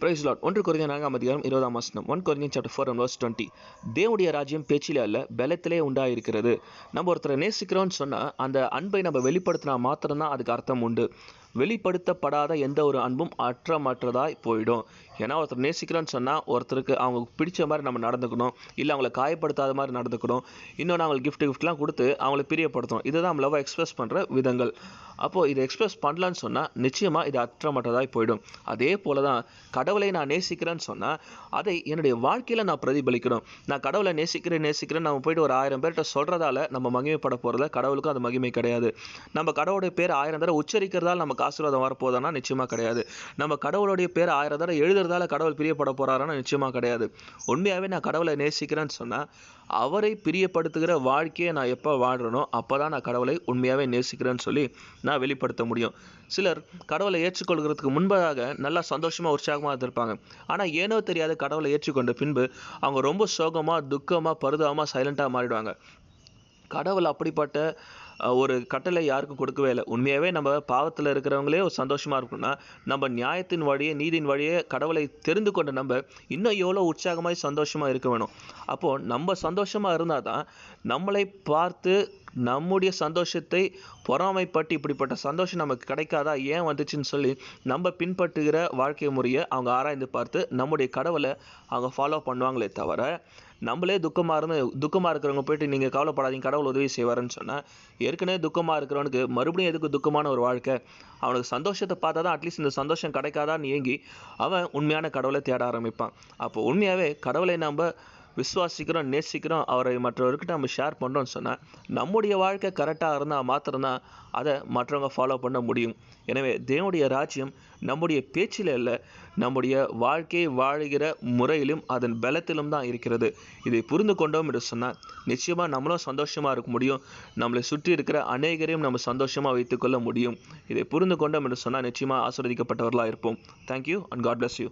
Price Lord. 1 கொரிந்தியர் 4 20 வசனம். 1 Corinthians chapter 4 and verse 20. தேவனுடைய ராஜ்யம் பேச்சிலே அல்ல பலத்திலே உண்டாயிருக்கிறது. நம்ம ஒருத்தரை நேசிக்கிறோம்னு சொன்னால் அந்த அன்பை நம்ம வெளிப்படுத்தினா மாத்திரம்தான் அதுக்கு அர்த்தம் உண்டு. வெளிப்படுத்தப்படாத எந்த ஒரு அன்பும் அற்றமற்றதாய் போயிடும். ஏன்னா ஒருத்தர் நேசிக்கிறோன்னு சொன்னால் ஒருத்தருக்கு அவங்க பிடிச்ச மாதிரி நம்ம நடந்துக்கணும், இல்லை அவங்கள காயப்படுத்தாத மாதிரி நடந்துக்கணும், இன்னொன்று அவங்களுக்கு கிஃப்ட்லாம் கொடுத்து அவங்கள பிரியப்படுத்தணும். இதுதான் நம்ம லவ்வை எக்ஸ்பிரஸ் பண்ணுற விதங்கள். அப்போது இதை எக்ஸ்பிரஸ் பண்ணலான்னு சொன்னால் நிச்சயமாக இது அற்றமற்றதாய் போயிடும். அதே போல தான் கடவுளை நான் நேசிக்கிறேன்னு சொன்னால் அதை என்னுடைய வாழ்க்கையில் நான் பிரதிபலிக்கணும். நான் கடவுளை நேசிக்கிறேன் நம்ம போய்ட்டு ஒரு 1000 பேர்கிட்ட சொல்கிறதால நம்ம மகிமைப்பட போகிறத கடவுளுக்கும் அது மகிமை கிடையாது. நம்ம கடவுளுடைய பேர் 1000 தடவை உச்சரிக்கிறதால நமக்கு ஆசீர்வாதம் வரப்போதானா? நிச்சயமாக கிடையாது. நம்ம கடவுளுடைய பேர் 1000 தடவை எழுதுறதால கடவுள் பிரியப்பட போகிறாரானா? நிச்சயமாக கிடையாது. உண்மையாகவே நான் கடவுளை நேசிக்கிறேன்னு சொன்னால் அவரை பிரியப்படுத்துகிற வாழ்க்கையை நான் எப்போ வாழ்கிறனோ அப்போ தான் நான் கடவுளை உண்மையாகவே நேசிக்கிறேன்னு சொல்லி நான் வெளிப்படுத்த முடியும். சிலர் கடவுளை ஏற்றுக்கொள்கிறதுக்கு முன்பதாக நல்லா சந்தோஷமாக உற்சாகமாக இருந்திருப்பாங்க. ஆனால் ஏனோ தெரியாத கடவுளை ஏற்றுக்கொண்ட பின்பு அவங்க ரொம்ப சோகமாக, துக்கமாக, பரிதாபமாக, சைலண்ட்டாக மாறிடுவாங்க. கடவுள் அப்படிப்பட்ட ஒரு கட்டளை யாருக்கும் கொடுக்கவே இல்லை. உண்மையாகவே நம்ம பாவத்தில் இருக்கிறவங்களே ஒரு சந்தோஷமாக இருக்கணும்னா நம்ம நியாயத்தின் வழியே, நீதியின் வழியே கடவுளை தெரிந்து கொண்ட நம்ம இன்னும் எவ்வளோ உற்சாகமாக சந்தோஷமாக இருக்க வேணும். அப்போது நம்ம சந்தோஷமாக இருந்தால் தான் நம்மளை பார்த்து நம்முடைய சந்தோஷத்தை பொறாமைப்பட்டு இப்படிப்பட்ட சந்தோஷம் நமக்கு கிடைக்காதா, ஏன் வந்துச்சுன்னு சொல்லி நம்ம பின்பற்றுகிற வாழ்க்கை முறையை அவங்க ஆராய்ந்து பார்த்து நம்முடைய கடவுளை அவங்க ஃபாலோ பண்ணுவாங்களே தவிர நம்மளே துக்கமாக இருக்கிறவங்க போயிட்டு நீங்கள் கவலைப்படாதீங்க கடவுள் உதவி செய்வாருன்னு சொன்னால் ஏற்கனவே துக்கமாக இருக்கிறவனுக்கு மறுபடியும் எதுக்கு துக்கமான ஒரு வாழ்க்கை? அவனுக்கு சந்தோஷத்தை பார்த்தா தான் அட்லீஸ்ட் இந்த சந்தோஷம் கிடைக்காதான்னு ஏங்கி அவன் உண்மையான கடவுளை தேட ஆரம்பிப்பான். அப்போ உண்மையாகவே கடவுளை நம்ம விசுவாசிக்கிறோம், நேசிக்கிறோம், அவரை மற்றவர்கிட்ட நம்ம ஷேர் பண்ணுறோம்னு சொன்னால் நம்முடைய வாழ்க்கை கரெக்டாக இருந்தால் மாத்திரம்தான் அதை மற்றவங்க ஃபாலோ பண்ண முடியும். எனவே தேவனுடைய ராஜ்யம் நம்முடைய பேச்சில் இல்லை, நம்முடைய வாழ்க்கையை வாழுகிற முறையிலும் அதன் பலத்திலும் தான் இருக்கிறது. இதை புரிந்து கொண்டோம் என்று சொன்னால் நிச்சயமாக நம்மளும் சந்தோஷமாக இருக்க முடியும், நம்மளை சுற்றி இருக்கிற அநேகரையும் நம்ம சந்தோஷமாக வைத்துக்கொள்ள முடியும். இதை புரிந்து கொண்டோம் என்று சொன்னால் நிச்சயமாக ஆசீர்வதிக்கப்பட்டவர்களாக இருப்போம். Thank you and God bless you.